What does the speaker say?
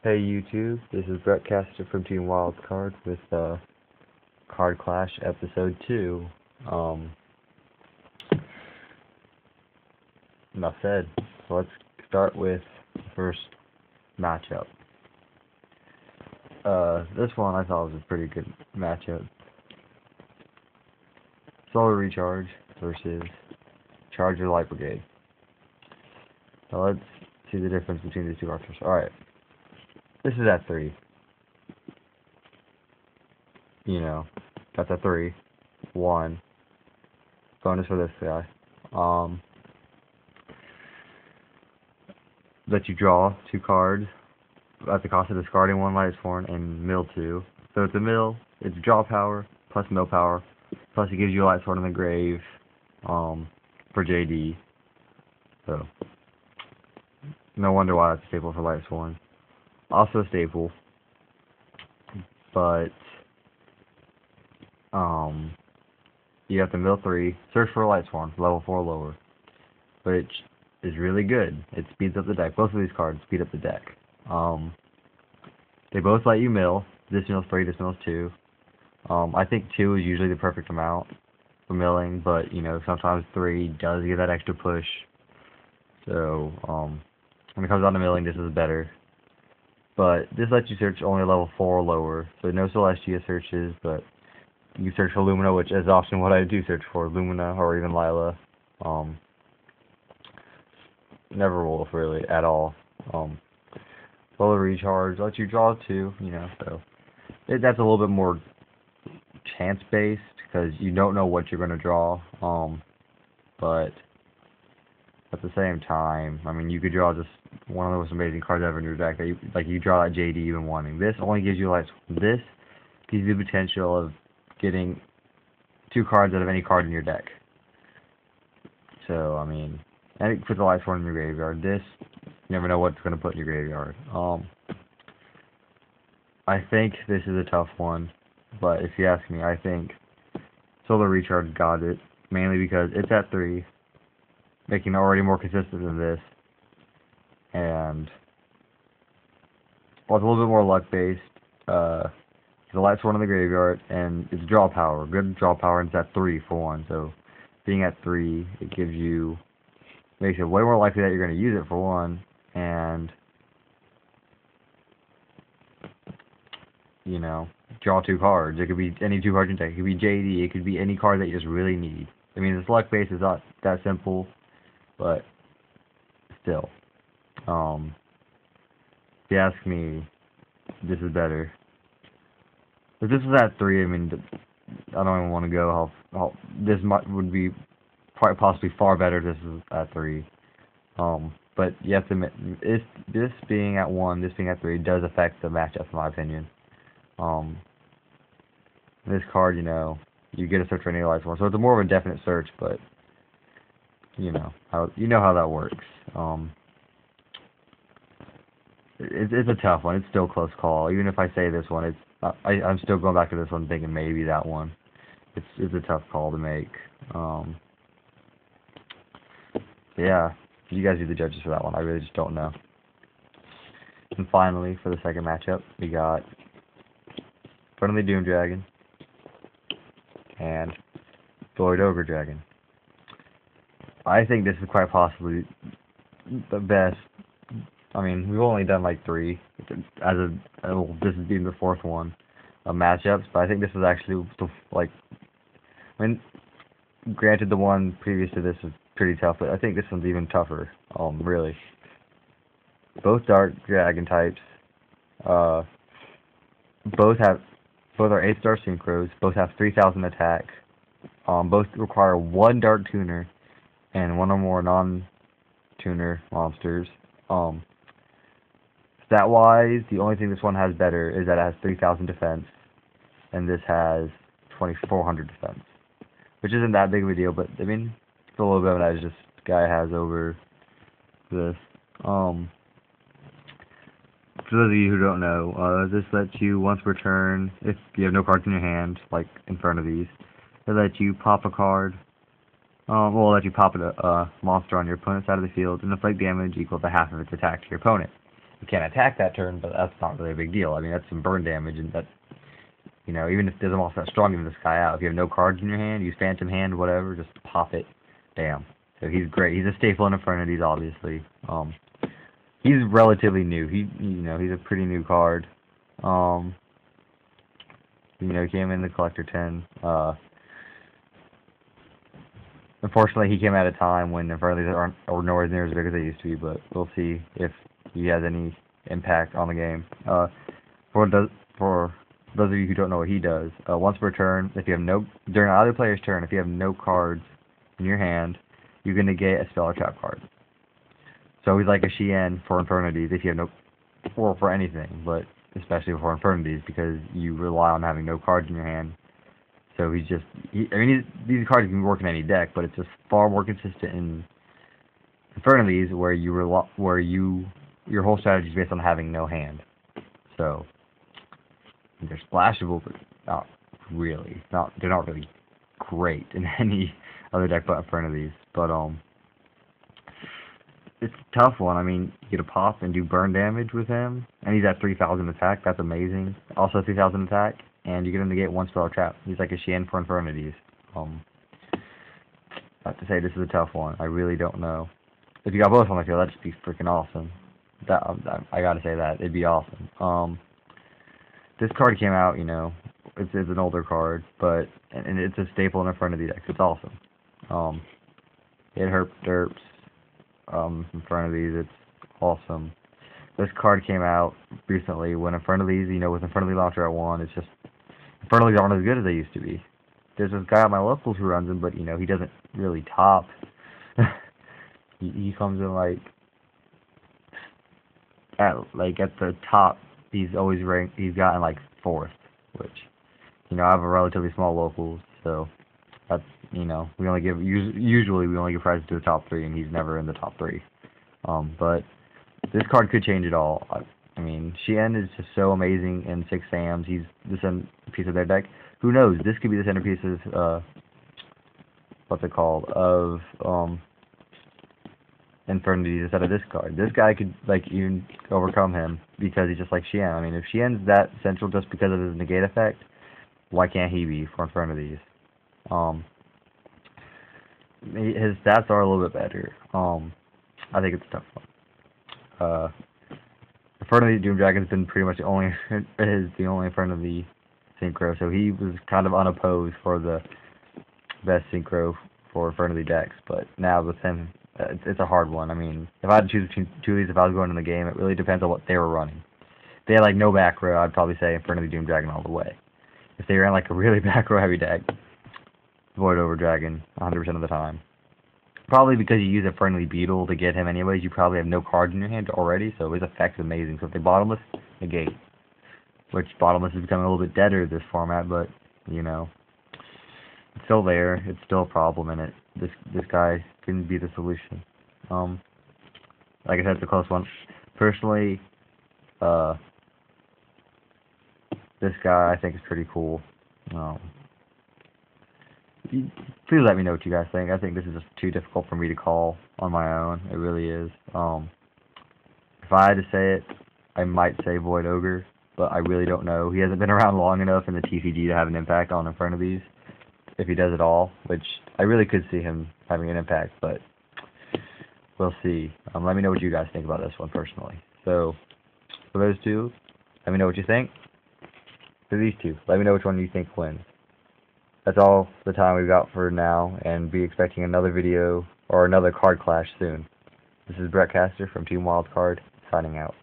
Hey YouTube, this is Brett Caster from Team Wildcard with Card Clash Episode 2. Enough said. So let's start with the first matchup. This one I thought was a pretty good matchup. Solar Recharge versus Charger Light Brigade. So let's see the difference between these two characters. Alright, this is at 3. That's a 3. 1. Bonus for this guy. That you draw 2 cards at the cost of discarding 1 Lightsworn and mill 2. So it's a mill, it's draw power, plus mill power, plus it gives you a Lightsworn in the grave, for JD. So, no wonder why that's a staple for Lightsworn. Also a staple, but, you have to mill 3, search for a Lightsworn, level 4 or lower, which is really good. It speeds up the deck. Both of these cards speed up the deck. They both let you mill. This mills 3, this mills 2. I think 2 is usually the perfect amount for milling, but, sometimes 3 does give that extra push. So, when it comes down to milling, this is better. But this lets you search only level 4 or lower. So no Celestia searches, but you search for Lumina, which is often what I do search for. Lumina or even Lila. Never Wolf, really, at all. Solar Recharge lets you draw 2, so that's a little bit more chance-based, because you don't know what you're going to draw, but at the same time, I mean, you could draw just one of the most amazing cards ever in your deck, that you draw that JD you've been wanting. This only gives you this gives you the potential of getting 2 cards out of any card in your deck. So, I mean, and it puts the Lightsworn in your graveyard. This, you never know what it's going to put in your graveyard. I think this is a tough one, but if you ask me, I think Solar Recharge got it, mainly because it's at 3, making it already more consistent than this, and well, it's a little bit more luck-based. The Lightsworn in the graveyard, and it's draw power, good draw power, and it's at 3 for 1, so being at 3, it makes it way more likely that you're going to use it for 1, and, draw 2 cards. It could be any 2 cards in deck. It could be JD. It could be any card that you just really need. I mean, this luck base is not that simple, but still. If you ask me, this is better. If this was at 3, I mean, I don't even want to go how this would be quite possibly far better if this was at 3. But you have to admit, this being at 1, this being at 3, does affect the matchup, in my opinion. This card, you get a search for any Lightsworn, so it's more of a definite search, but how that works. It's a tough one. It's still a close call. Even if I say this one, I'm still going back to this one, thinking maybe that one. It's a tough call to make. Yeah, you guys be the judges for that one. I really just don't know. And finally, for the second matchup, we got Friendly Doom Dragon and Void Ogre Dragon. I think this is quite possibly the best. I mean, we've only done like 3 this is being the 4th one of matchups, but I think this is actually granted the one previous to this is pretty tough, but I think this one's even tougher. Really. Both Dark Dragon types. Both are 8-star synchros. Both have 3,000 attack. Both require 1 Dark Tuner and 1 or more non-tuner monsters. Stat-wise, the only thing this one has better is that it has 3,000 defense, and this has 2,400 defense, which isn't that big of a deal, but, I mean, it's a little bit of an edge this guy has over this. For those of you who don't know, this lets you, once per turn, if you have no cards in your hand, like in front of these, it lets you pop a card. It'll let you pop a monster on your opponent's side of the field and inflict damage equal to half of its attack to your opponent. You can't attack that turn, but that's not really a big deal. I mean, that's some burn damage, and that, you know, even if it doesn't also that strong, even this guy out. If you have no cards in your hand, use Phantom Hand, whatever, just pop it. Damn. So he's great. He's a staple in Infernities, obviously. He's relatively new. He's a pretty new card. He came in the Collector 10. Unfortunately, he came at a time when Infernities aren't or nowhere near as big as they used to be, but we'll see if he has any impact on the game. For those of you who don't know what he does, once per turn, during either player's turn, if you have no cards in your hand, you're going to get a spell or trap card. So he's like a Shien for Infernities if you have no, or for anything, but especially for Infernities because you rely on having no cards in your hand. So these cards can work in any deck, but it's just far more consistent in Infernities where your whole strategy is based on having no hand. So they're splashable, but not really. They're not really great in any other deck but Infernities. But it's a tough one. I mean, you get a pop and do burn damage with him, and he's at 3,000 attack. That's amazing. Also 3,000 attack, and you get him to get one spell trap. He's like a Shien for Infernities. I have to say, this is a tough one. I really don't know. If you got both on the field, that'd just be freaking awesome. I gotta say that. It'd be awesome. This card came out, it's an older card, but and it's a staple in Infernities decks. It's awesome. It derps. Infernities, it's awesome. This card came out recently when Infernities, with Infernities Launcher at 1, it's just, Infernities aren't as good as they used to be. There's this guy at my locals who runs them, but, he doesn't really top. he comes in, at the top, he's always ranked, he's gotten, 4th, which, I have a relatively small locals, so that's, we only give, usually we only give prizes to the top 3, and he's never in the top 3. But this card could change it all. I mean, Shien is just so amazing in 6 Sams. He's the centerpiece of their deck. Who knows? This could be the centerpieces, what's it called, of, Infernities instead of this card. This guy could, even overcome him because he's just like Shien. I mean, if Shien's that central just because of his negate effect, why can't he be for Infernities? His stats are a little bit better. I think it's a tough one. Infernity Doom Dragon's been pretty much the only Infernity synchro, so he was kind of unopposed for the best synchro for Infernity decks. But now with him, it's a hard one. I mean, if I had to choose between two of these, if I was going in the game, it really depends on what they were running. If they had no back row, I'd probably say Infernity Doom Dragon all the way. If they ran a really back row heavy deck, Void Over Dragon 100% of the time. Probably because you use Infernity Beetle to get him anyways, you probably have no cards in your hand already, so his effect's amazing. So if they bottomless, negate. Which bottomless is becoming a little bit deader this format, but, it's still there. It's still a problem in it. This guy can be the solution. Like I said, it's a close one. Personally, this guy I think is pretty cool. Please let me know what you guys think. I think this is just too difficult for me to call on my own. It really is. If I had to say it, I might say Void Ogre, but I really don't know. He hasn't been around long enough in the TCG to have an impact on Infernities, if he does at all, which I really could see him having an impact, but we'll see. Let me know what you guys think about this one personally. So, for those two, let me know what you think. For these two, let me know which one you think wins. That's all the time we've got for now, and be expecting another video or another card clash soon. This is Brett Caster from Team Wildcard, signing out.